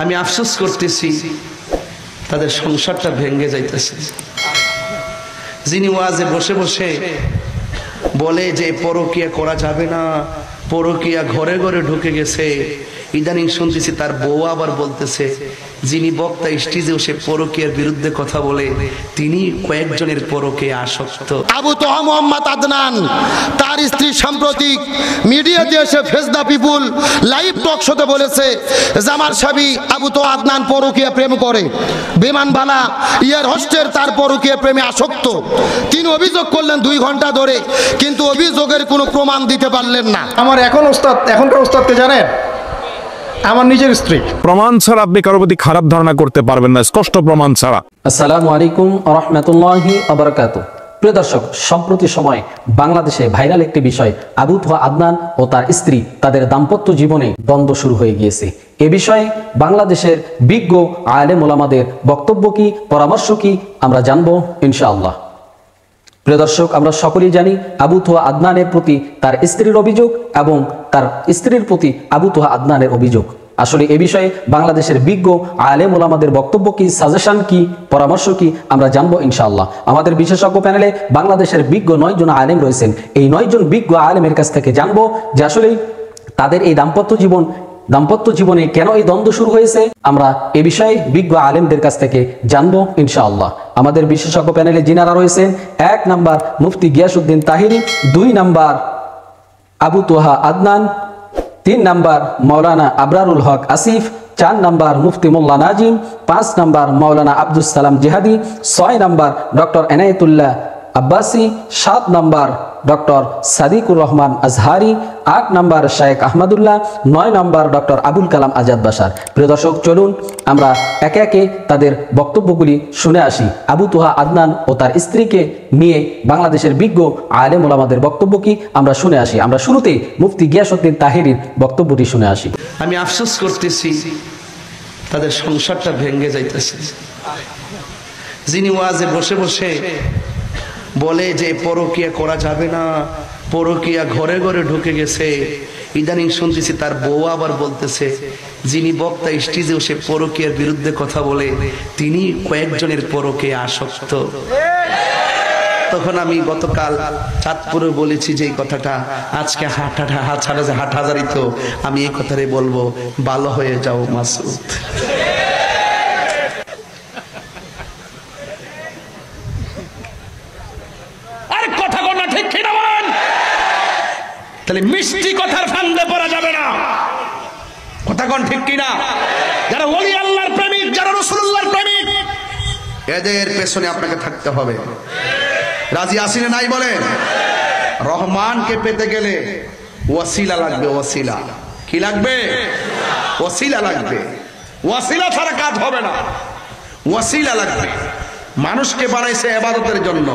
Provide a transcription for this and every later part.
আমি আফসোস করতেছি তাদের সংসারটা ভেঙে যাইতেছে। যিনি ওয়াজে বসে বসে বলে যে পরকিয়া করা যাবে না, পরকিয়া ঘরে ঘরে ঢুকে গেছে, ইদানিং শুনতেছি তার বউ আবার বলতেছে, যিনি বক্তা স্টেজে বসে পরকিয়ার বিরুদ্ধে কথা বলে তিনি কয়েকজনের পরকিয়া আসক্ত। আবু তোহা মোহাম্মদ আদনান তার স্ত্রী সাম্প্রতিক মিডিয়াতে এসে ফেস দ্য পিপুল লাইভ টক শোতে বলেছে জামার সাবি আবু তোহা আদনান পরকিয়া প্রেম করে, বিমানবালা ইয়ার হোস্টের তার পরকিয়া প্রেমে আসক্ত। তিনি অভিযোগ করলেন 2 ঘন্টা ধরে, কিন্তু অভিযোগের কোনো প্রমাণ দিতে পারলেন না। আমার এখনকার ওস্তাদকে জানেন, আমার নিজের স্ত্রী। প্রমাণ ছাড়া আপনি কারোর প্রতি খারাপ ধারণা করতে পারবেন না, স্পষ্ট প্রমাণ ছাড়া। আসসালামু আলাইকুম ওয়া রাহমাতুল্লাহি ওয়া বারাকাতুহু। প্রিয় দর্শক, সম্প্রতি সময় বাংলাদেশে ভাইরাল একটি বিষয়, আবু তোহা আদনান ও তার স্ত্রী তাদের দাম্পত্য জীবনে দ্বন্দ্ব শুরু হয়ে গিয়েছে। এ বিষয়ে বাংলাদেশের বিজ্ঞ আলেম ওলামাদের বক্তব্য কি, পরামর্শ কি, আমরা জানবো ইনশাআল্লাহ। প্রিয় দর্শক, আমরা সকলেই জানি আবু তোহা আদনানের প্রতি তার স্ত্রীর অভিযোগ এবং তার স্ত্রীর প্রতি আবু তোহা আদনানের অভিযোগ। আসলে এ বিষয়ে বাংলাদেশের বিজ্ঞ আলেম ওলামাদের বক্তব্য কি, সাজেশন কি, পরামর্শ কি, আমরা জানবো ইনশাআল্লাহ। আমাদের বিশেষজ্ঞ প্যানেলে বাংলাদেশের বিজ্ঞ 9 জন আলেম রয়েছেন। এই 9 জন বিজ্ঞ আলেমের কাছ থেকে জানবো যে আসলে তাদের এই দাম্পত্য জীবনে কেন এই দ্বন্দ্ব শুরু হয়েছে। আমরা এ বিষয়ে বিজ্ঞ আলেমদের কাছ থেকে জানবো ইনশাআল্লাহ। আমাদের বিশেষজ্ঞ প্যানেলে যিনারা রয়েছেন, 1 নাম্বার মুফতি Giasuddin Tahiri, 2 number Abu Toha Adnan, 3 number Maulana Abrarul Haque Asif, 4 number Mufti Molla Nazim, 5 number Maulana Abdus Salam Jihadi, 6 number doctor Enayetullah Abbasi, 7 number doctor Sadiqur Rahman Azhari, 8 number Sheikh Ahmadullah, 9 number doctor Abul Kalam Azad Bashar. প্রিয় দর্শক, চলুন আমরা একে একে তাদের বক্তব্যগুলি শুনে আসি। আবু তোহা আদনান ও তার স্ত্রীকে নিয়ে বাংলাদেশের বিজ্ঞ আলেম ওলামাদের বক্তব্য কি, আমরা শুনে আসি। আমরা শুরুতেই মুফতি গিয়াসউদ্দিন তাহিরির বক্তব্যটি শুনে আসি। আমি আফসোস করতেছি তাদের সংসারটা ভেঙে যাইতেছে। যিনি ওয়াজে বসে বসে বলে যে পরকিয়া করা যাবে না, পরকিয়া ঘরে ঘরে ঢুকে গেছে, ইদানিং শুনতেছি তার বউ আবার বলতেছে, যিনি বক্তা স্টেজে বসে পরকিয়ার বিরুদ্ধে কথা বলে তিনি কয়েকজনের পরকিয়া আসক্ত। তখন আমি গতকাল চাঁদপুরে বলেছি যে এই কথাটা, আজকে হাটহাজারি তো আমি এই কথাটাই বলবো, ভালো হয়ে যাও মাসুদ। তাহলে মিষ্টি কথার ফান্দে পড়া যাবে না, কথা কোন ঠিক কিনা? যারা ওলি আল্লাহর প্রেমিক, যারা রাসূলুল্লাহর প্রেমিক, এদের পেছনে আপনাকে থাকতে হবে। রাজি আছেন না নাই বলেন? রহমানকে পেতে গেলে ওয়াসিলা লাগবে। ওয়াসিলা কি লাগবে? ওয়াসিলা লাগবে। ওয়াসিলা ছাড়া কাজ হবে না, ওয়াসিলা লাগবে। মানুষকে বানাইছে ইবাদতের জন্য।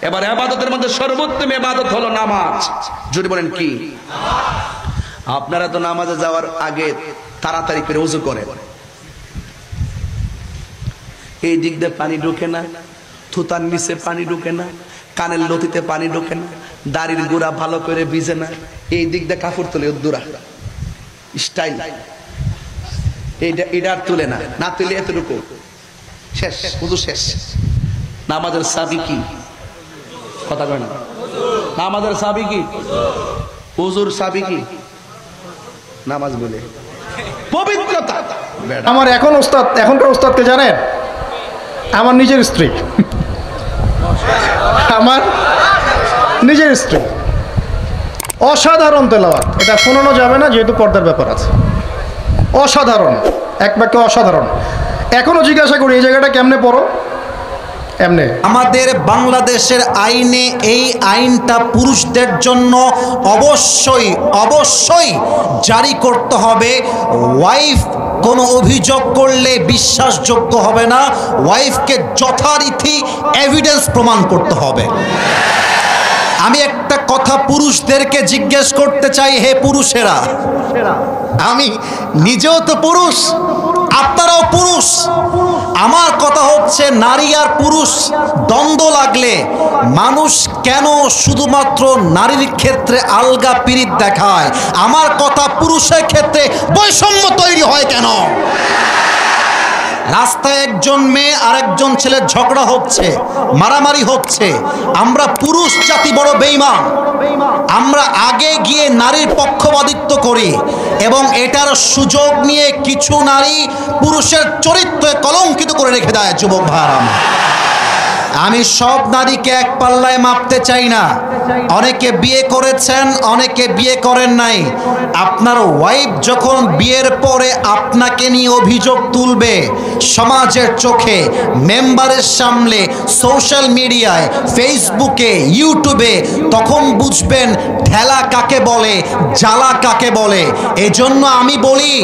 এবার ইবাদতের মধ্যে সর্বোত্তম ইবাদত হলো নামাজ। যদি বলেন কি? আপনারা তো নামাজে যাওয়ার আগে তাড়াতাড়ি করে ওযু করেন, এই দিক দিয়ে পানি ঢোকে না, থুতার নিচে পানি ঢোকে না, কানের লতিতে পানি ঢোকে না, দাড়ির গোড়া ভালো করে ভিজে না, এই দিক দিয়ে কাপড় তুলে উদ্দুরা স্টাইল, এটা আর তুলে না, না তুলে এতটুকু শেষ, ওযু শেষ। নামাজের চাবি কি? কথা কয় না। নামাজের চাবি কি? ওযুর চাবি কি? নামাজ বলে পবিত্রতা। আমার এখনকার ওস্তাদকে জানেন, আমার নিজের স্ত্রী। আমার নিজের স্ত্রী। অসাধারণ তেলাওয়াত, এটা শোনানো যাবে না যেহেতু পর্দার ব্যাপার আছে। অসাধারণ, এক বাক্যে অসাধারণ। এখনো জিজ্ঞাসা করি এই জায়গাটা কেমনে পড়ো? এমনি। আমাদের বাংলাদেশের আইনে এই আইনটা পুরুষদের জন্য অবশ্যই জারি করতে হবে। ওয়াইফ কোনো অভিযোগ করলে বিশ্বাসযোগ্য হবে না, ওয়াইফকে যথারীতি এভিডেন্স প্রমাণ করতে হবে। আমি একটা কথা পুরুষদেরকে জিজ্ঞেস করতে চাই, হে পুরুষেরা, আমি নিজেও তো পুরুষ, আপনারাও পুরুষ। আমার কথা হচ্ছে, নারী আর পুরুষ দ্বন্দ্ব লাগলে মানুষ কেন শুধুমাত্র নারীর ক্ষেত্রে আলগা পিরিত দেখায়? আমার কথা, পুরুষের ক্ষেত্রে বৈষম্য তৈরি হয় কেন? রাস্তায় একজন মেয়ে আর একজন ছেলের ঝগড়া হচ্ছে, মারামারি হচ্ছে, আমরা পুরুষ জাতি বড় বেঈমান। আমরা আগে গিয়ে নারীর পক্ষপাতিত্ব করি এবং এটার সুযোগ নিয়ে কিছু নারী পুরুষের চরিত্রে কলঙ্কিত করে রেখে দেয়। যুবক ভাইরা, আমি সব নারীকে এক পাল্লায় মাপতে চাই না। অনেকে বিয়ে করেছেন, অনেকে বিয়ে করেন নাই। আপনার ওয়াইফ যখন বিয়ের পরে আপনাকে নিয়ে অভিযোগ তুলবে সমাজের চোখে, মেম্বারের সামনে, সোশ্যাল মিডিয়ায়, ফেসবুকে, ইউটিউবে, তখন বুঝবেন ঠেলা কাকে বলে, জ্বালা কাকে বলে। এজন্য আমি বলি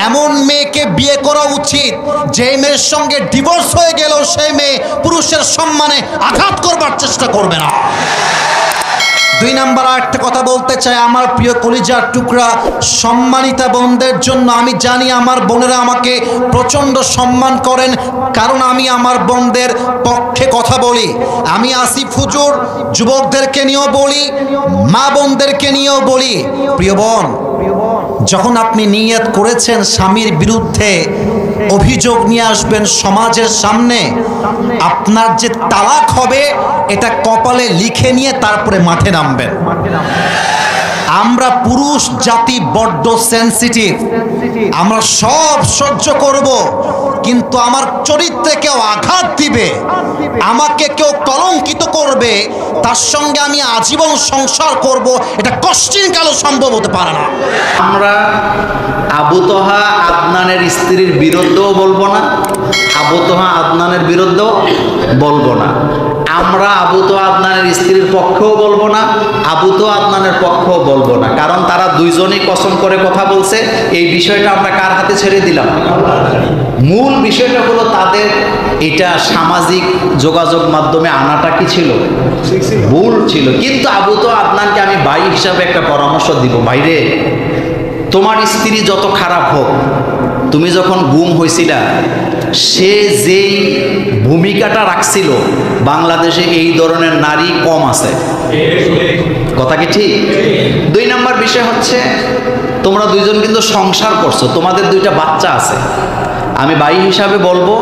এমন মেয়েকে বিয়ে করা উচিত যে মেয়ের সঙ্গে ডিভোর্স হয়ে গেল সেই মেয়ে পুরুষের সম্মানে আঘাত করবার চেষ্টা করবে না। দুই নাম্বার আরেকটা কথা বলতে চাই আমার প্রিয় কলিজার টুকরা সম্মানিতা বোনদের জন্য। আমি জানি আমার বোনেরা আমাকে প্রচণ্ড সম্মান করেন, কারণ আমি আমার বোনদের পক্ষে কথা বলি। আমি আসিফ হুজুর যুবকদেরকে নিয়েও বলি, মা বোনদেরকে নিয়েও বলি, প্রিয় বোন, যখন আপনি নিয়ত করেছেন স্বামীর বিরুদ্ধে অভিযোগ নিয়ে আসবেন সমাজের সামনে, আপনার যে তালাক হবে এটা কপালে লিখে নিয়ে তারপরে মাঠে নামবেন। আমরা পুরুষ জাতি বড্ড সেনসিটিভ, আমরা সব সহ্য করব, কিন্তু আমার চরিত্রে কেউ আঘাত দিবে, আমাকে কেউ কলঙ্কিত করবে, তার সঙ্গে আমি আজীবন সংসার করব, এটা কষ্টিনকালও সম্ভব হতে পারে না। আমরা আবু তোহা আদনানের স্ত্রীর বিরুদ্ধেও বলবো না, আবু তোহা আদনানের বিরুদ্ধেও বলবো না। আমরা আবু তোহা আদনানের স্ত্রীর পক্ষেও বলবো না, আবু তোহা আদনানের পক্ষেও বলবো না, কারণ তারা দুইজনেই কসম করে কথা বলছে। এই বিষয়টা আমরা কার হাতে ছেড়ে দিলাম? মূল বিষয়টা হলো তাদের এটা সামাজিক যোগাযোগ মাধ্যমে আনাটা কি ছিল? ভুল ছিল। কিন্তু আবু তোহা আদনানকে আমি ভাই হিসাবে একটা পরামর্শ দিব, ভাইরে, তোমার স্ত্রী যত খারাপ হোক, তুমি যখন গুম হয়েছিলা সে যেই ভূমিকাটা রাখছিল, বাংলাদেশে এই ধরনের নারী কম আছে। কথা কি ঠিক? দুই নাম্বার বিষয় হচ্ছে তোমরা দুইজন কিন্তু সংসার করছো, তোমাদের দুইটা বাচ্চা আছে। আমি ভাই হিসাবে বলবো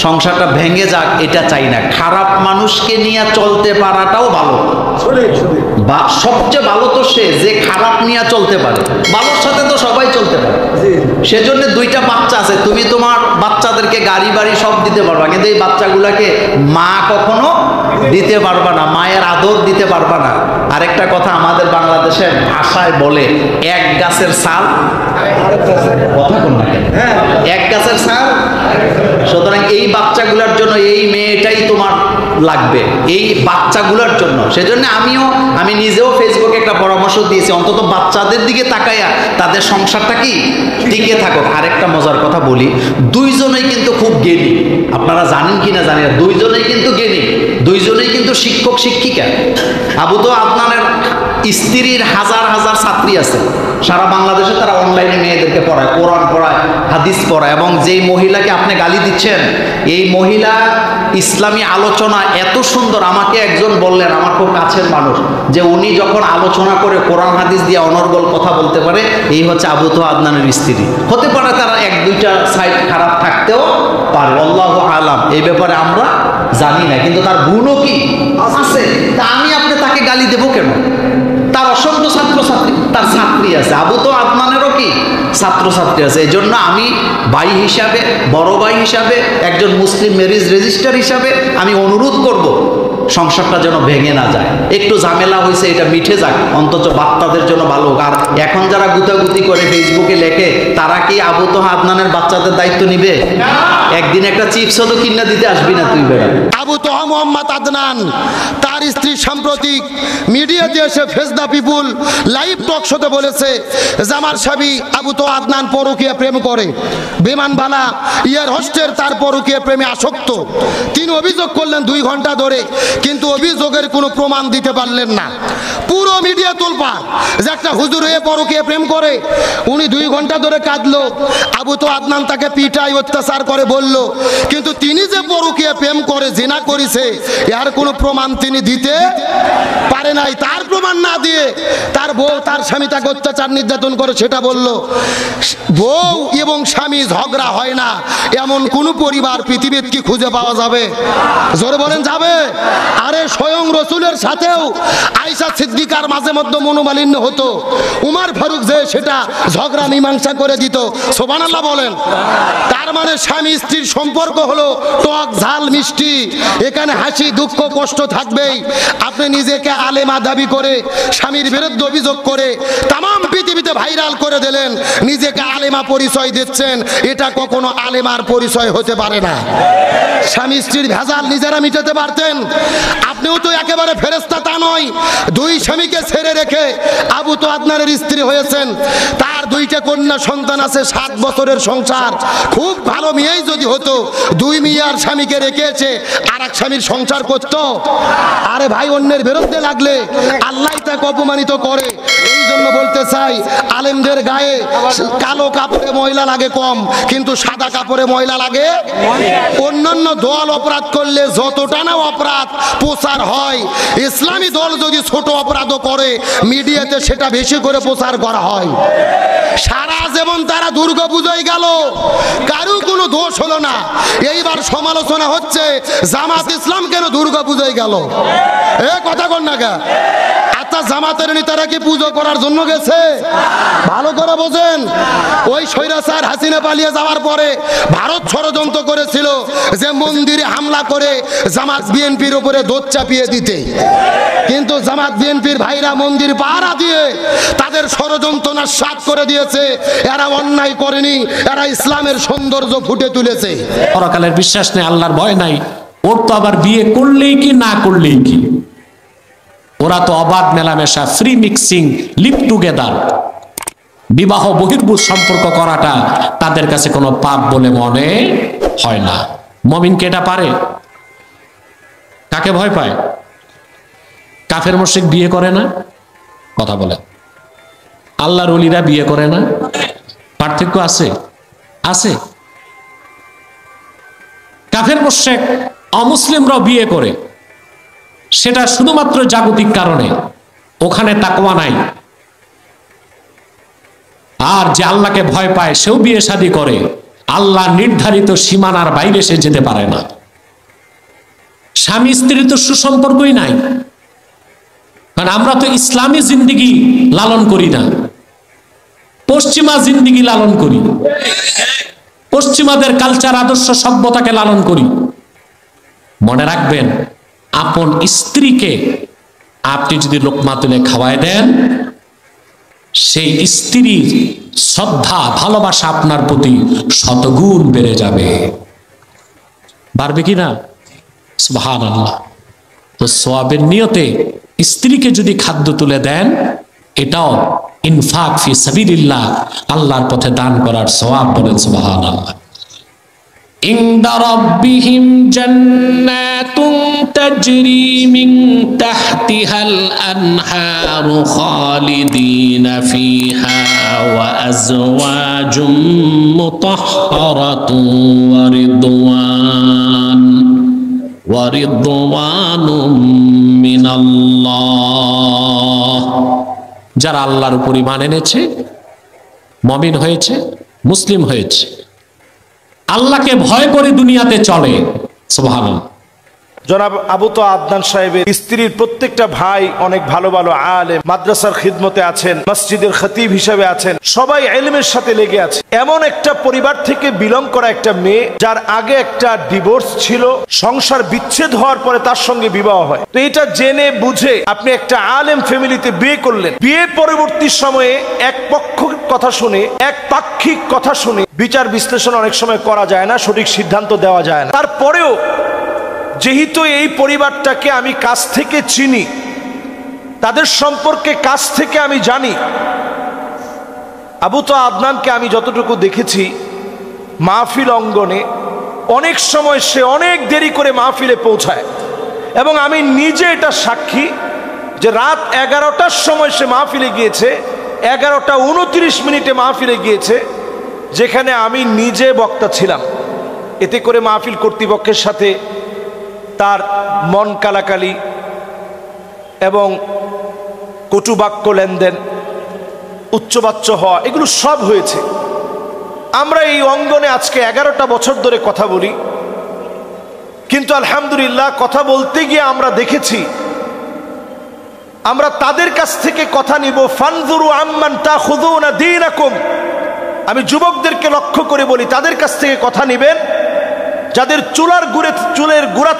সংসারটা ভেঙে যাক এটা চাই না। খারাপ মানুষকে নিয়ে চলতে পারাটাও ভালো, বা সবচেয়ে ভালো তো সে যে খারাপ নিয়ে চলতে পারে, ভালোর সাথে তো সবাই চলতে পারে। সেজন্য দুইটা বাচ্চা আছে, তুমি তোমার বাচ্চাদেরকে গাড়ি বাড়ি সব দিতে পারবা, কিন্তু এই বাচ্চাগুলাকে মা কখনো দিতে পারবা না, মায়ের আদর দিতে পারবা না। আরেকটা কথা আমাদের বাংলাদেশের ভাষায় বলে, এক গাছের ছাল, কথা কোন না, এক গাছের ছাল। সুতরাং এই বাচ্চাগুলোর জন্য এই মেয়েটাই তোমার লাগবে, এই বাচ্চাগুলোর জন্য। সেজন্য আমি নিজেও ফেসবুকে একটা পরামর্শ দিয়েছি, অন্তত বাচ্চাদের দিকে তাকাইয়া তাদের সংসারটা কি টিকে থাকুক। আরেকটা মজার কথা বলি, দুইজনেই কিন্তু খুব জ্ঞানী, আপনারা জানেন কি না জানি না, দুইজনেই কিন্তু জ্ঞানী, দুইজনেই কিন্তু শিক্ষক শিক্ষিকা। আবু তোহা আদনানের স্ত্রীর হাজার হাজার ছাত্রী আছে সারা বাংলাদেশে, তারা অনলাইনে মেয়েদেরকে পড়ায়, কোরআন পড়ায়, হাদিস পড়ায়। এবং যেই মহিলাকে আপনি গালি দিচ্ছেন, এই মহিলা ইসলামী আলোচনা এত সুন্দর। আমাকে একজন বললেন, আমার খুব কাছের মানুষ, যে উনি যখন আলোচনা করে কোরআন হাদিস দিয়ে অনর্গল কথা বলতে পারে, এই হচ্ছে আবু তোহা আদনানের স্ত্রী। হতে পারে তারা এক দুইটা সাইড খারাপ থাকতেও পারে, আল্লাহু আলাম, এই ব্যাপারে আমরা জানি না, কিন্তু তার গুণও কি আছে। তা আমি আপনি তাকে গালি দেবো কেন? তার অসংখ্য ছাত্রছাত্রী, তার ছাত্রী আছে, আবু তোহা আদনানেরও কি ছাত্রছাত্রী আছে। এই জন্য আমি ভাই হিসাবে, বড় ভাই হিসাবে, একজন মুসলিম ম্যারেজ রেজিস্টার হিসাবে আমি অনুরোধ করব সংসারটা যেন ভেঙে না যায়। একটু ঝামেলা হয়েছে, এটা মিঠে যাক, অন্তত বাচ্চাদের জন্য ভালো হোক। আর এখন যারা গুতাগুতি করে ফেসবুকে লেখে, তারা কি আবু তোহা আদনানের বাচ্চাদের দায়িত্ব নিবে? একদিন একটা চিপসও তো কিনা দিতে আসবি না তুই বেড়া। আবু তোহা মোহাম্মদ আদনান তার স্ত্রী সাম্প্রতিক মিডিয়াতে এসে ফেস দ্য পিপুল লাইভ টক শোতে বলেছে, জামার সাবি আবু তোহা আদনান পরকীয়া প্রেম করে, বিমানবালা ইয়ার হোস্টেল তার পরকীয়া প্রেমে আসক্ত। তিনি অভিযোগ করলেন 2 ঘন্টা ধরে, কিন্তু অভিযোগের কোনো প্রমাণ দিতে পারলেন না। পুরো মিডিয়া তোলপাড় যে একটা হুজুর হয়ে পরকীয়া প্রেম করে। উনি 2 ঘন্টা ধরে কাঁদলো, আবু তোহা আদনান তাকে পিটাই অত্যাচার করে বলল, কিন্তু তিনি যে পরকীয়া প্রেম করে জিনা করেছে এর কোনো প্রমাণ তিনি দিতে পারে নাই। তার প্রমাণ না দিয়ে তার বউ, তার স্বামী তাকে অত্যাচার নির্যাতন করে সেটা বলছে। বলল, বউ এবং স্বামী ঝগড়া হয় না এমন কোন পরিবার পৃথিবীতে কি খুঁজে পাওয়া যাবে? জোরে বলেন যাবে? আরে স্বয়ং রসুলের সাথেও আয়েশা সিদ্দিকার মাঝে মধ্যে মনোমালিন্য হতো, উমর ফারুক যে সেটা ঝগড়া মীমাংসা করে দিত। সুবহানাল্লাহ বলেন। তার মানে স্বামী স্ত্রীর সম্পর্ক হলো টক ঝাল মিষ্টি, এখানে হাসি দুঃখ কষ্ট থাকবেই। আপনি নিজেকে আলেমা দাবি করে স্বামীর বিরুদ্ধে অভিযোগ করে তাম পৃথিবীতে ভাইরাল করে দিলেন, নিজেকে আলেমা পরিচয় দিচ্ছেন, এটা কখনো আলেমার পরিচয় হতে পারে না। স্বামী স্ত্রীর ভেজাল নিজেরা মিটাতে পারতেন। আপনিও তো একেবারে ফেরেশতা তা নয়। দুই স্বামীকে ছেড়ে রেখে আবু তো আদনানের স্ত্রী হয়েছেন, তার দুইটা কন্যা সন্তান আছে, 7 বছরের সংসার। খুব ভালো মেয়েই যদি হতো, দুই মেয়ের স্বামীকে রেখেছে আর এক স্বামীর সংসার করতো? আরে ভাই, অন্যের বিরুদ্ধে লাগলে আল্লাহ তাকে অপমানিত করে। এই জন্য বলতে চাই, আলেমদের গায়ে কালো কাপড়ে ময়লা লাগে কম, কিন্তু সাদা কাপড়ে ময়লা লাগে। অন্যান্য দল অপরাধ করলে যতটা না অপরাধ প্রচার হয়, ইসলামী দল যদি ছোট অপরাধও করে মিডিয়াতে সেটা বেশি করে প্রচার করা হয়। সারা জীবন তারা দুর্গা পূজায় গেল, কারো কোনো দোষ হলো না। এইবার সমালোচনা হচ্ছে জামাত ইসলাম কেন দুর্গা পূজায় গেল। এ কথা কন না কা? আচ্ছা, জামাতের নেতারা কি পুজো করার জন্য গেছে? ভালো করে বোঝেন। ওই স্বৈরাচার হাসিনা পালিয়ে যাওয়ার পরে ভারত ষড়যন্ত্র করেছিল যে মন্দিরে হামলা করে জামাত বিএনপির উপরে দোষ চাপিয়ে দিতে, কিন্তু জামাত বিএনপির ভাইরা মন্দির পাহারা দিয়ে তাদের ষড়যন্ত্র নাশ করে দিয়েছে। এরা অন্যায় করেনি, এরা ইসলামের সৌন্দর্য ফুটে তুলেছে। পরকালের বিশ্বাস নেই, আল্লাহর ভয় নাই। ওর তো আবার বিয়ে করলেই কি না করলেই কি, ওরা তো অবাধ মেলামেশা, ফ্রি মিক্সিং, লিভ টুগেদার, বিবাহ বহির্ভূত সম্পর্ক করাটা তাদের কাছে কোনো পাপ বলে মনে হয় না। মুমিনকে এটা পারে? কাকে ভয় পায়? কাফের মুশরিক বিয়ে করে না? কথা বলে। আল্লাহর ওলিরা বিয়ে করে না? পার্থক্য আছে? আছে। কাফের মুশরিক অমুসলিমরাও বিয়ে করে, সেটা শুধুমাত্র জাগতিক কারণে, ওখানে তাকওয়া নাই। আর যে আল্লাহকে ভয় পায় সেও বিয়ে শাদী করে, আল্লাহ নির্ধারিত সীমানার বাইরে সে যেতে পারে না। স্বামী স্ত্রীর তো সুসম্পর্কই নাই, কারণ আমরা তো ইসলামী জিন্দিগি লালন করি না, পশ্চিমা জিন্দিগি লালন করি, পশ্চিমাদের কালচার আদর্শ সভ্যতাকে লালন করি। মনে রাখবেন, আপন স্ত্রীকে আপনি যদি লোকমা তুলে খাওয়ায় দেন, সেই স্ত্রীর শ্রদ্ধা ভালোবাসা আপনার প্রতি শতগুণ বেড়ে যাবে। বাড়বে কি না? সুবহানাল্লাহ। তো সওয়াবের নিয়তে স্ত্রীকে যদি খাদ্য তুলে দেন, এটাও ইনফাক ফি সাবিলিল্লাহ, আল্লাহর পথে দান করার সওয়াব। বলেন সুবহানাল্লাহ। ইনদা রাব্বিহিম জান্নাতুন তাজরি মিন তাহতিহাল আনহারু খালিদিনা ফিহা ওয়া আজওয়াজুম মুতাহহারাতুন ওয়া রিদওয়ানুম মিনাল্লাহ। যারা আল্লাহর উপর ঈমান এনেছে, মুমিন হয়েছে, মুসলিম হয়েছে, আল্লাহকে ভয় করে দুনিয়াতে চলে। সুবহানাল্লাহ। জনাব আবু তো আদনান সাহেবের স্ত্রীর প্রত্যেকটা ভাই অনেক ভালো ভালো আলেম, মাদ্রাসার খিদমতে আছেন, মসজিদের খতিব হিসেবে আছেন, সবাই ইলমের সাথে লেগে আছে। এমন একটা পরিবার থেকে বিলং করা একটা মেয়ে, যার আগে একটা ডিভোর্স ছিল, সংসার বিচ্ছেদ হওয়ার পরে তার সঙ্গে বিবাহ হয়। তো এটা জেনে বুঝে আপনি একটা আলেম ফ্যামিলিতে বিয়ে করলেন। বিয়ে পরবর্তী সময়ে এক পক্ষ কথা শুনে, এক পাক্ষিক কথা শুনে বিচার বিশ্লেষণ অনেক সময় করা যায় না, সঠিক সিদ্ধান্ত দেওয়া যায় না। তারপরেও যেহেতু এই পরিবারটাকে আমি কাছ থেকে চিনি, তাদের সম্পর্কে কাছ থেকে আমি জানি, আবু তো আদনানকে আমি যতটুকু দেখেছি মাহফিল অঙ্গনে অনেক সময় সে অনেক দেরি করে মাহফিলে পৌঁছায়, এবং আমি নিজে এটা সাক্ষী যে রাত 11টার সময় সে মাহফিলে গিয়েছে, 11:29 মাহফিলে গিয়েছে, যেখানে আমি নিজে বক্তা ছিলাম। এতে করে মাহফিল কর্তৃপক্ষের সাথে তার মন কালাকালি এবং কটুবাক্য লেনদেন উচ্চবাচ্য হওয়া, এগুলো সব হয়েছে। আমরা এই অঙ্গনে আজকে 11টা বছর ধরে কথা বলি, কিন্তু আলহামদুলিল্লাহ কথা বলতে গিয়ে আমরা দেখেছি আমরা তাদের কাছ থেকে কথা নিব। ফানজুরু আম্মান তাখুযুনা দীনাকুম, আমি যুবকদেরকে লক্ষ্য করে বলি তাদের কাছ থেকে কথা নেবেন যাদের চুলের গোড়া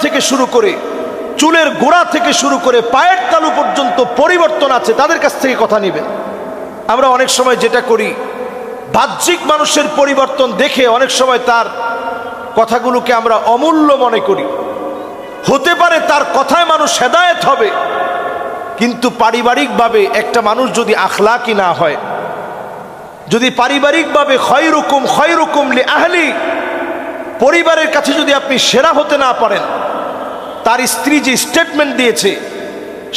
থেকে শুরু করে পায়ের তালু পর্যন্ত পরিবর্তন আছে, তাদের কাছ থেকে কথা নেবেন। আমরা অনেক সময় যেটা করি, বাহ্যিক মানুষের পরিবর্তন দেখে অনেক সময় তার কথাগুলোকে আমরা অমূল্য মনে করি। হতে পারে তার কথায় মানুষ হেদায়েত হবে, কিন্তু পারিবারিকভাবে একটা মানুষ যদি আখলাকি না হয়, যদি পারিবারিকভাবে খয়রুকুম লি আহলি, পরিবারের কাছে যদি আপনি সেরা হতে না পারেন, তার স্ত্রী যে স্টেটমেন্ট দিয়েছে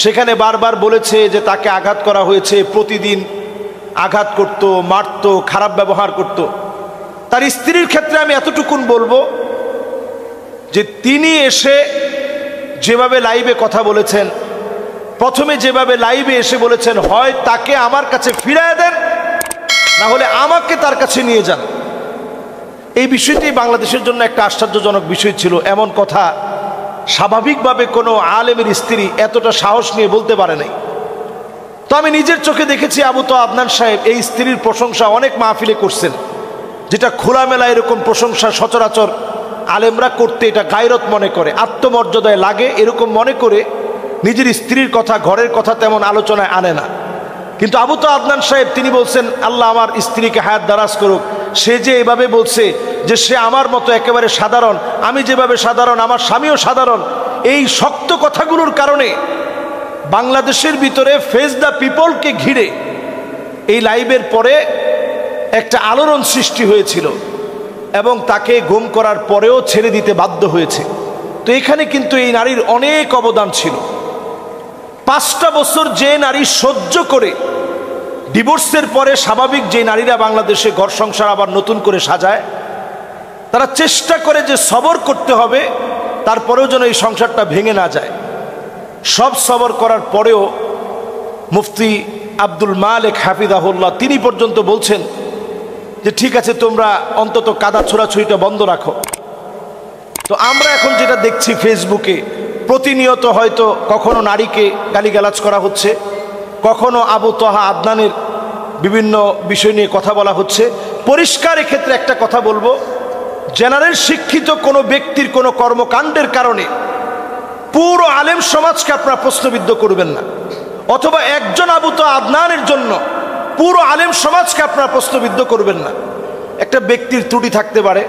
সেখানে বারবার বলেছে যে তাকে আঘাত করা হয়েছে, প্রতিদিন আঘাত করত, মারত, খারাপ ব্যবহার করত। তার স্ত্রীর ক্ষেত্রে আমি এতটুকুন বলবো যে তিনি এসে যেভাবে লাইভে কথা বলেছেন, প্রথমে যেভাবে লাইভে এসে বলেছেন, হয় তাকে আমার কাছে ফিরিয়ে দেন, না হলে আমাকে তার কাছে নিয়ে যান। এই বিষয়টি বাংলাদেশের জন্য একটা আশ্চর্যজনক বিষয় ছিল। এমন কথা স্বাভাবিকভাবে কোনো আলেমের স্ত্রী এতটা সাহস নিয়ে বলতে পারে নাই। তো আমি নিজের চোখে দেখেছি আবু তোহা আদনান সাহেব এই স্ত্রীর প্রশংসা অনেক মাহফিলে করছেন, যেটা খোলামেলা এরকম প্রশংসা সচরাচর আলেমরা করতে এটা গায়রত মনে করে, আত্মমর্যাদায় লাগে, এরকম মনে করে নিজের স্ত্রীর কথা, ঘরের কথা তেমন আলোচনায় আনে না। কিন্তু আবু তোহা আদনান সাহেব তিনি বলছেন, আল্লাহ আমার স্ত্রীকে হায়াত দারাজ করুক, সে যে এভাবে বলছে যে সে আমার মতো একেবারে সাধারণ, আমি যেভাবে সাধারণ আমার স্বামীও সাধারণ, এই শক্ত কথাগুলোর কারণে বাংলাদেশের ভিতরে ফেস দ্য পিপলকে ঘিরে এই লাইভের পরে একটা আলোড়ন সৃষ্টি হয়েছিল এবং তাকে গুম করার পরেও ছেড়ে দিতে বাধ্য হয়েছে। তো এখানে কিন্তু এই নারীর অনেক অবদান ছিল। 5টা বছর যে নারী সহ্য করে ডিভোর্সের পরে স্বাভাবিক যে নারীরা বাংলাদেশে ঘর সংসার আবার নতুন করে সাজায়, তারা চেষ্টা করে যে সবর করতে হবে, তারপরেও যেন এই সংসারটা ভেঙে না যায়। সব সবর করার পরেও মুফতি আব্দুল মালিক হাফিজাহুল্লাহ তিনি পর্যন্ত বলছেন যে ঠিক আছে, তোমরা অন্তত কাদা ছোড়াছুড়িটা বন্ধ রাখো। তো আমরা এখন যেটা দেখছি ফেসবুকে প্রতিনিয়ত, হয়তো কখনো নারীকে গালিগালাজ করা হচ্ছে, কখনো আবু তোহা আদনানের বিভিন্ন বিষয় নিয়ে কথা বলা হচ্ছে। পরিষ্কার এক্ষেত্রে একটা কথা বলবো, জেনারেল শিক্ষিত কোনো ব্যক্তির কোনো কর্মকাণ্ডের কারণে পুরো আলেম সমাজকে আপনারা প্রশ্নবিদ্ধ করবেন না, অথবা একজন আবু তোহা আদনানের জন্য পুরো আলেম সমাজকে আপনারা প্রশ্নবিদ্ধ করবেন না। একটা ব্যক্তির ত্রুটি থাকতে পারে,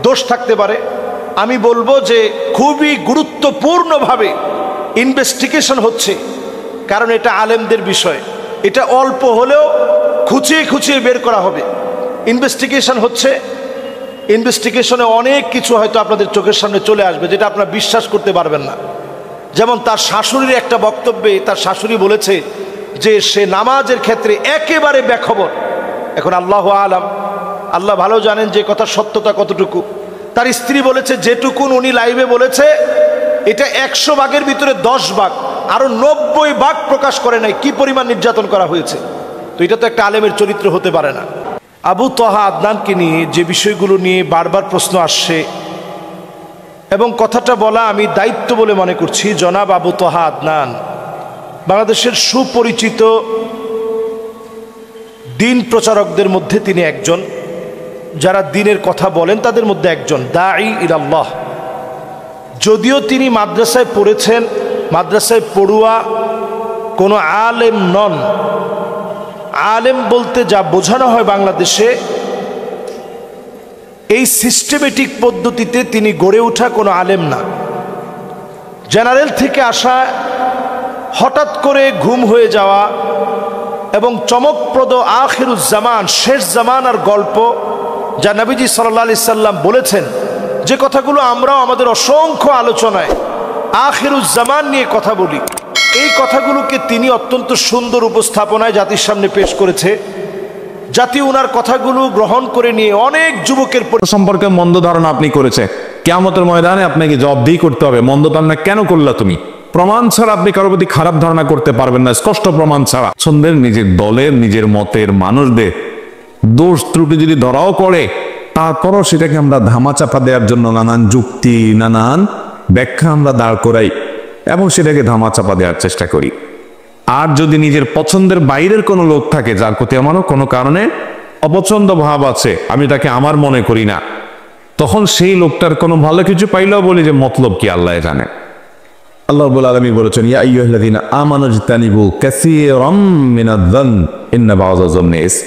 দোষ থাকতে পারে। আমি বলবো যে খুবই গুরুত্বপূর্ণভাবে ইনভেস্টিগেশন হচ্ছে, কারণ এটা আলেমদের বিষয়, এটা অল্প হলেও খুঁচিয়ে খুঁচিয়ে বের করা হবে। ইনভেস্টিগেশন হচ্ছে, ইনভেস্টিগেশনে অনেক কিছু হয়তো আপনাদের চোখের সামনে চলে আসবে যেটা আপনারা বিশ্বাস করতে পারবেন না। যেমন তার শাশুড়ির একটা বক্তব্যে তার শাশুড়ি বলেছে যে সে নামাজের ক্ষেত্রে একেবারে বেখবর। এখন আল্লাহ আলাম, আল্লাহ ভালো জানেন যে কথা সত্যতা কতটুকু। তার স্ত্রী বলেছে যেটুকুন উনি লাইভে বলেছে এটা 100 ভাগের ভিতরে 10 ভাগ, আরো 90 ভাগ প্রকাশ করে নাই কি পরিমাণ নির্যাতন করা হয়েছে। তো এটা তো একটা আলেমের চরিত্র হতে পারে না। আবু তোহা আদনানকে নিয়ে যে বিষয়গুলো নিয়ে বারবার প্রশ্ন আসছে এবং কথাটা বলা আমি দায়িত্ব বলে মনে করছি, জনাব আবু তোহা আদনান বাংলাদেশের সুপরিচিত দিন প্রচারকদের মধ্যে তিনি একজন, যারা দিনের কথা বলেন তাদের মধ্যে একজন, দাঈ ইলাল্লাহ। যদিও তিনি মাদ্রাসায় পড়েছেন, মাদ্রাসায় পড়ুয়া কোনো আলেম নন। আলেম বলতে যা বোঝানো হয় বাংলাদেশে, এই সিস্টেমেটিক পদ্ধতিতে তিনি গড়ে ওঠা কোনো আলেম না। জেনারেল থেকে আসা, হঠাৎ করে ঘুম হয়ে যাওয়া এবং চমকপ্রদ আখিরুজ্জামান, শেষ জামানার গল্প, যা নবীজি সাল্লাল্লাহু আলাইহি সাল্লাম বলেছেন, যে কথাগুলো আমরাও আমাদের অসংখ্য আলোচনায় আখিরুজ্জামান নিয়ে কথা বলি, এই কথাগুলোকে তিনি অত্যন্ত সুন্দর উপস্থাপনায় জাতির সামনে পেশ করেছে। জাতি ওনার কথাগুলো গ্রহণ করে নিয়ে অনেক যুবকের সম্পর্কে মন্দ ধারণা আপনি করেছে, কিয়ামতের ময়দানে আপনাকে জবাবদিহি করতে হবে, মন্দ ধারণা কেন করলা তুমি। প্রমাণ ছাড়া আপনি কারোর প্রতি খারাপ ধারণা করতে পারবেন না, স্পষ্ট প্রমাণ ছাড়া। সন্দের নিজের দলের নিজের মতের মানুষদের দোষ ত্রুটি যদি ধরাও পড়ে, তারপরও সেটাকে আমরা ধামাচাপা দেওয়ার জন্য নানান যুক্তি, নানান ব্যাখ্যা আমরা দাঁড় করাই এবং সেটাকে ধামাচাপা দেওয়ার চেষ্টা করি। আর যদি নিজের পছন্দের বাইরের কোনো লোক থাকে যার প্রতি আমারও কোনো কারণে অপছন্দ ভাব আছে, আমি তাকে আমার মনে করি না, তখন সেই লোকটার কোনো ভালো কিছু পাইলেও বলি যে মতলব কি আল্লাহ জানে। আল্লাহ রাব্বুল আলামিন বলেছেন, ইয়া আইয়ুহাল্লাযীনা আমানু ইজতানিবু কাসীরাম মিনায-যন্ন ইন্না বা'যা-যন্নি ইসম।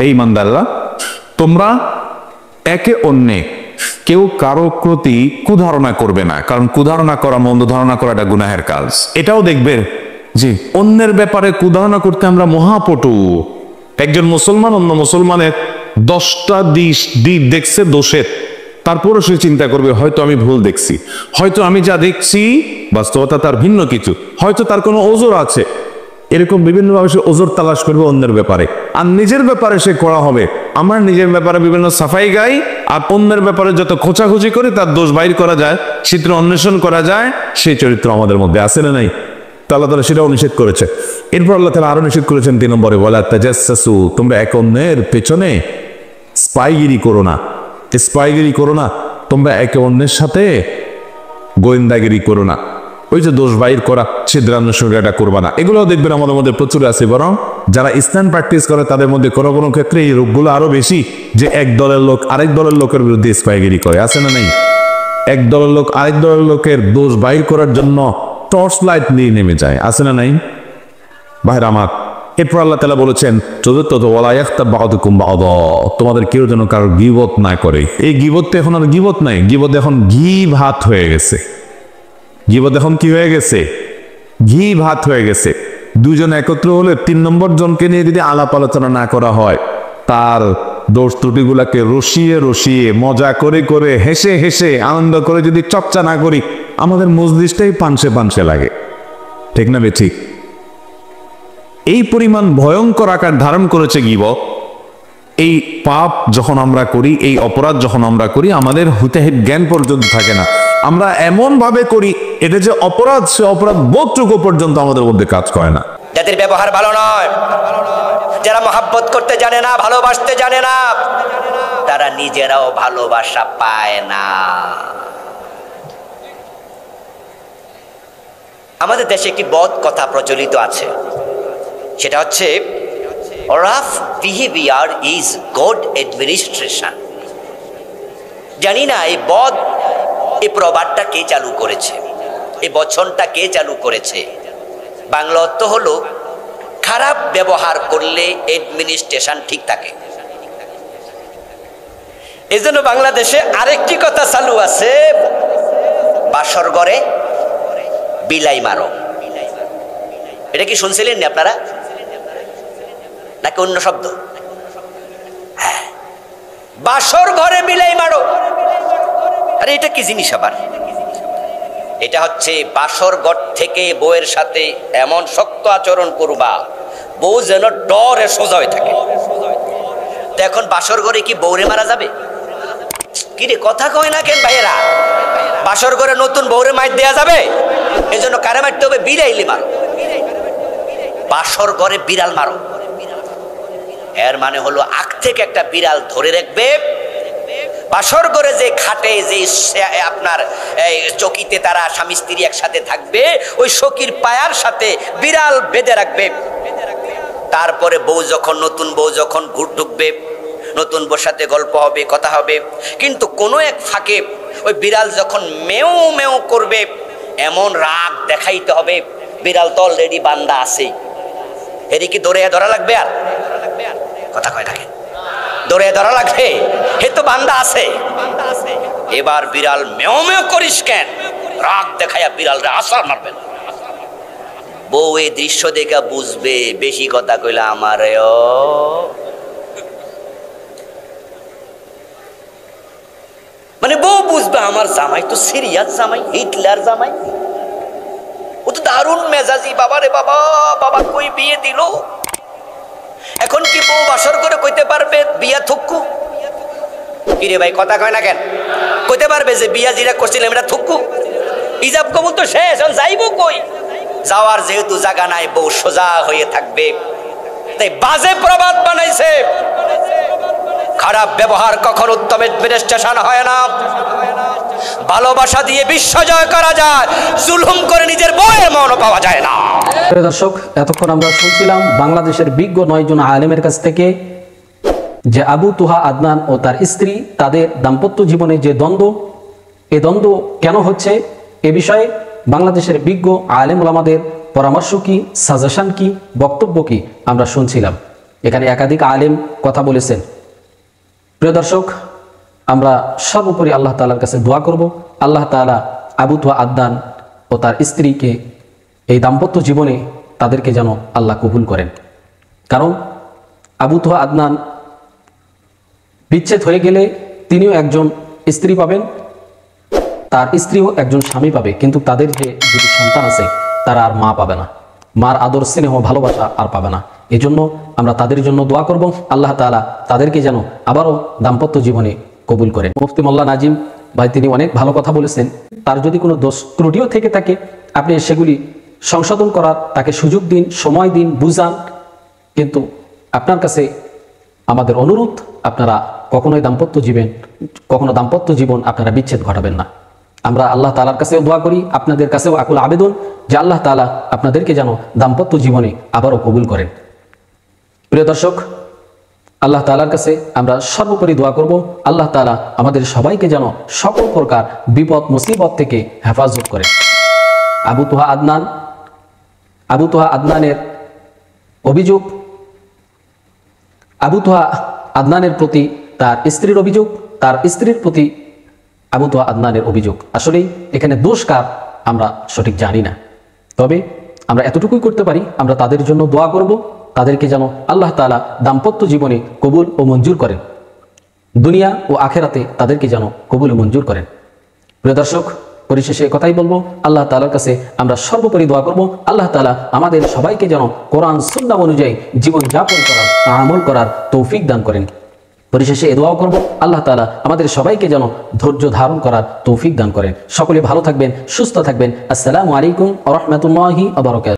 এই ইমানদাররা, তোমরা একে অন্যে কেউ কারো প্রতি কুধারণা করবে না, কারণ কুধারণা করা, মন্দ ধারণা করা এটা গুনাহের কাজ। এটাও দেখবেন যে অন্যের ব্যাপারে কুধারণা করতে আমরা মহাপটু। একজন মুসলমান অন্য মুসলমানের 10টা দিক দেখছে দোষের, তারপরও সে চিন্তা করবে হয়তো আমি ভুল দেখছি, হয়তো আমি যা দেখছি বাস্তবতা তার ভিন্ন কিছু, হয়তো তার কোনো ওজর আছে। এরকম বিভিন্নভাবে সে ওজর তালাশ করবে অন্যের ব্যাপারে। আর নিজের ব্যাপারে সে করা হবে, আমার নিজের ব্যাপারে বিভিন্ন সাফাই গাই, আর অন্যের ব্যাপারে যত খোঁচাখুচি করে তার দোষ বাইর করা যায়, চিত্র অন্বেষণ করা যায়, সেই চরিত্র আমাদের মধ্যে আছে না নাই? আল্লাহ তাআলা সেটাও নিষেধ করেছে। এরপর আল্লাহ তাআলা আরো নিষেধ করেছেন 3 নম্বরে, ওয়ালা তাজাসসু, তোমরা এক অন্যের পেছনে স্পাইগিরি করো না। স্পাইগিরি করো না, তোমরা একে অন্যের সাথে গোয়েন্দাগিরি করো না। ওই যে দোষ বাইর করা, ছিদ্রান্বেষণ, এটা করবা না। এগুলোও দেখবেন আমাদের মধ্যে প্রচুর আছে। বরং যারা ইসলাম প্র্যাকটিস করে তাদের মধ্যে কোনো কোনো ক্ষেত্রে এই রোগগুলো আরো বেশি, যে এক দলের লোক আরেক দলের লোকের বিরুদ্ধে স্পাইগিরি করে, আছে না নেই? এক দলের লোক আরেক দলের লোকের দোষ বাইর করার জন্য টর্চ লাইট নিয়ে নেমে যায়, আছে না নাই ভাইরা আমার? এরপর আল্লাহ তাআলা বলেছেন চতুর্থত, ওয়ালা ইয়াগতাব বা'দুকুম বা'দা, তোমাদের কেউ যেন কারো গীবত না করে। এই গীবত তো এখন আর গীবত নাই, গীবত এখন ঘি ভাত হয়ে গেছে। গীবত এখন কি হয়ে গেছে? ঘি ভাত হয়ে গেছে। দুজন একত্র হলে 3 নম্বর জনকে নিয়ে যদি আলাপ আলোচনা না করা হয়, তার দোষ ত্রুটিগুলাকে রসিয়ে রসিয়ে, মজা করে করে, হেসে হেসে, আনন্দ করে যদি চর্চা না করি, আমাদের মজলিসটাই পানসে পানসে লাগে। ঠিক না বে ঠিক? এই পরিমাণ ভয়ঙ্কর আকার ধারণ করেছে গীবত। এই পাপ যখন আমরা করি, এই অপরাধ যখন আমরা করি, আমাদের হুতাহিত জ্ঞান পর্যন্ত থাকে না। আমরা এমন ভাবে করি এটা যে অপরাধ, সে অপরাধ বোধটুকু পর্যন্ত আমাদের মধ্যে কাজ করে না। যাদের ব্যবহার ভালো নয়, যারা মহাব্বত করতে জানে না, ভালোবাসতে জানে না, তারা নিজেরাও ভালোবাসা পায় না। আমাদের দেশে একটি বদ কথা প্রচলিত আছে, সেটা হচ্ছে rough behaviour is good administration. জানি না এই প্রবাদটা কে চালু করেছে, এই বচনটা কে চালু করেছে। বাংলা অর্থ হলো খারাপ ব্যবহার করলে অ্যাডমিনিস্ট্রেশন ঠিক থাকে। এই জন্য বাংলাদেশে আরেকটি কথা চালু আছে, বাসর ঘরে বিলাই মারো। এটা কি শুনছিলেন না আপনারা, নাকি অন্য শব্দ? হ্যাঁ, বাসর ঘরে বিলাই মারো। আরে এটা কি জিনিস আবার? এটা হচ্ছে বাসর ঘর থেকে বউয়ের সাথে এমন শক্ত আচরণ করবা, বউ যেন ডরে সোজা হয়ে থাকে। তো এখন বাসর ঘরে কি বউরে মারা যাবে? কি রে, কথা কয় না কেন ভাইয়েরা? বাসর ঘরে নতুন বউরে মাইর দেয়া যাবে? এই জন্য কারে মারতে হবে? বিড়াইলে মারো। বাসর ঘরে বিড়াল মারো, এর মানে হলো আগ থেকে একটা বিড়াল ধরে রাখবে। বাসর ঘরে যে খাটে, যে আপনার চকিতে তারা স্বামী স্ত্রী একসাথে থাকবে, ওই সখীর পায়ার সাথে বিড়াল বেঁধে রাখবে। তারপরে নতুন বউ যখন ঘুর ঢুকবে, নতুন বউর সাথে গল্প হবে, কথা হবে, কিন্তু কোনো এক ফাঁকে ওই বিড়াল যখন মেও মেও করবে, এমন রাগ দেখাইতে হবে, বিড়াল তো অলরেডি বান্দা আছেই, এদিকে দৌড়ে ধরা লাগবে। আর কথা কয় থাকে, দৌড়ে ধরা লাগবে, হে তো বান্দা আছে। এবার বিড়াল মেও মেও করিস কেন, রাগ দেখাইয়া বিড়াল আসার মারবেন। বউ এই দৃশ্য দেখা বুঝবে, বেশি কথা কইলা আমারে মানে বউ বুঝবে আমার জামাই তো সিরিয়াস জামাই, হিটলার জামাই, ও তো দারুণ মেজাজি। বাবা রে বাবা, বাবা কই বিয়ে দিল। এখন কি বউ বাসর করে কইতে পারবে বিয়া থুক্কু? কিরে ভাই, কথা কয় না কেন? কইতে পারবে যে বিয়া যেটা করছিলাম এটা থুক্কু? ইজাব কবুল তো শেষ, এখন যাইব কই? যাওয়ার যেহেতু জায়গা নাই, বউ সোজা হয়ে থাকবে, তাই বাজে প্রবাদ বানাইছে, খারাপ ব্যবহার কখনো উত্তমের স্টেশন হয় না। ভালোবাসা দিয়ে বিশ্ব জয় করা যায়, জুলুম করে নিজের বউয়ের মনও পাওয়া যায় না। প্রিয় দর্শক, এতক্ষণ আমরা শুনছিলাম বাংলাদেশের বিজ্ঞ 9 জন আলেমের কাছ থেকে যে আবু তুহা আদনান ও তার স্ত্রী তাদের দাম্পত্য জীবনে যে দ্বন্দ্ব, এই দ্বন্দ্ব কেন হচ্ছে এ বিষয়ে বাংলাদেশের বিজ্ঞ আলেম ওলামাদের পরামর্শ কি, সাজেশন কি, বক্তব্য কি আমরা শুনছিলাম। এখানে একাধিক আলেম কথা বলেছেন। প্রিয় দর্শক, আমরা সর্বোপরি আল্লাহ তাআলার কাছে দোয়া করব, আল্লাহ তাআলা আবু তুহা আদনান ও তার স্ত্রীকে এই দাম্পত্য জীবনে তাদেরকে যেন আল্লাহ কবুল করেন। কারণ আবু তুহা আদনান বিচ্ছেদ হয়ে গেলে তিনিও একজন স্ত্রী পাবেন, তার স্ত্রীও একজন স্বামী পাবে, কিন্তু তাদের যে দুটি সন্তান আছে তারা আর মা পাবে না, মার আদর স্নেহ ভালোবাসা আর পাবে না। এজন্য আমরা তাদের জন্য দোয়া করব, আল্লাহ তাআলা তাদেরকে যেন আবারও দাম্পত্য জীবনে কবুল করেন। মুফতি মোল্লা নাজিম ভাই তিনি অনেক ভালো কথা বলেছেন, তার যদি কোনো দোষ ত্রুটিও থেকে থাকে আপনি সেগুলি সংশোধন করার তাকে সুযোগ দিন, সময় দিন, বুঝান। কিন্তু আপনার কাছে আমাদের অনুরোধ, আপনারা কখনো দাম্পত্য জীবন আপনারা বিচ্ছেদ ঘটাবেন না। আমরা আল্লাহ তাআলার কাছেও দোয়া করি, আপনাদের কাছেও আকুল আবেদন যে আল্লাহ তাআলা আপনাদেরকে যেন দাম্পত্য জীবনে আবারও কবুল করেন। প্রিয় দর্শক, আল্লাহ তাআলার কাছে আমরা সর্বোপরি দোয়া করব, আল্লাহ তাআলা আমাদের সবাইকে যেন সকল প্রকার বিপদ মুসিবত থেকে হেফাজত করেন। আবু তুহা আদনানের অভিযোগ, আবু তুহা আদনানের প্রতি তার স্ত্রীর অভিযোগ, তার স্ত্রীর প্রতি আবু তুহা আদনানের অভিযোগ, আসলেই এখানে দোষ কার আমরা সঠিক জানি না। তবে আমরা এতটুকুই করতে পারি, আমরা তাদের জন্য দোয়া করব, তাদেরকে যেন আল্লাহ তাআলা দাম্পত্য জীবনে কবুল ও মঞ্জুর করেন, দুনিয়া ও আখেরাতে তাদেরকে যেন কবুল ও মঞ্জুর করেন। প্রিয় দর্শক, পরিশেষে কথাই বলবো, আল্লাহ তাআলার কাছে আমরা সর্বোপরি দোয়া করব, আল্লাহ তাআলা আমাদের সবাইকে যেন কোরআন সুন্নাহ অনুযায়ী জীবন যাপন করার, আমল করার তৌফিক দান করেন। পরিশেষে এ দোয়াও করব, আল্লাহ তাআলা আমাদের সবাইকে যেন ধৈর্য ধারণ করার তৌফিক দান করেন। সকলে ভালো থাকবেন, সুস্থ থাকবেন। আসসালামু আলাইকুম ওয়া রাহমাতুল্লাহি ওয়া বারাকাতুহু।